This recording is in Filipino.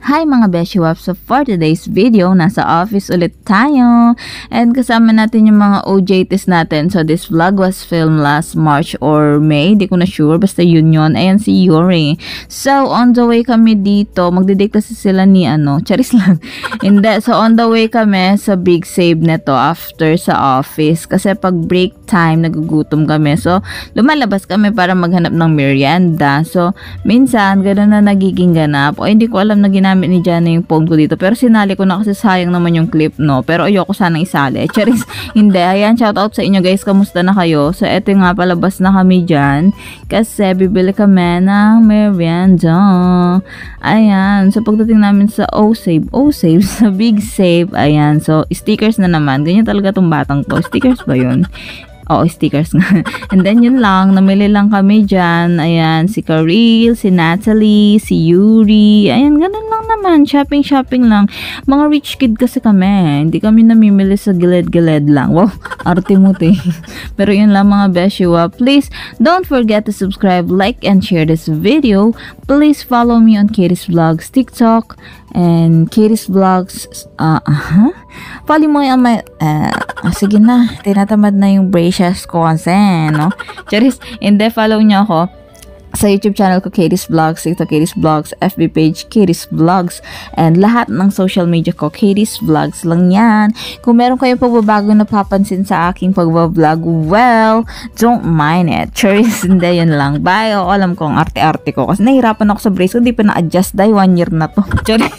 Hi mga Beshi Waps! So for today's video, nasa office ulit tayo. And kasama natin yung mga OJTs natin. So this vlog was filmed last March or May. Di ko na sure. Basta yun. Ayan si Yuri. So on the way kami dito. Magdidate kasi sila ni Charis lang. Hindi. So on the way kami sa Big Save neto after sa office. Kasi pag break time, nagugutom kami. So lumalabas kami para maghanap ng merienda. So minsan, gano'n na nagiging ganap. O hindi ko alam na ginamit ni Jana yung phone ko dito. Pero sinali ko na kasi sayang naman yung clip, no? Pero ayoko sanang isali. Charis, hindi. Ayan, shoutout sa inyo guys. Kamusta na kayo? So eto nga, palabas na kami dyan. Kasi bibili kami ng merienda. Ayan. So pagdating namin sa O-Save, sa Big Save. Ayan. So stickers na naman. Ganyan talaga tong batang to. Stickers ba yun? Oo, stickers nga. And then yun lang, namili lang kami dyan. Ayan, si Karil, si Natalie, si Yuri. Ayan, ganun lang naman. Shopping lang. Mga rich kid kasi kami. Hindi kami namimili sa gilid-gilid lang. Wow, arte mo te. Pero yun lang mga beshiwa. Please, don't forget to subscribe, like, and share this video. Please follow me on Katie's Vlogs TikTok and Katie's Vlogs. Follow mo yung sige na, tinatamad na yung braces ko kasi, no? Charis, hindi, follow nyo ako sa YouTube channel ko, Katie's Vlogs, ito Katie's Vlogs, FB page, Katie's Vlogs, and lahat ng social media ko, Katie's Vlogs lang yan. Kung meron kayong pagbabago na papansin sa aking pagbablog, well, don't mind it. Charis, hindi, yun lang. Bye, alam ko ang arte-arte ko kasi nahirapan ako sa brace ko, hindi pa na-adjust dahil 1 year na to. Charis.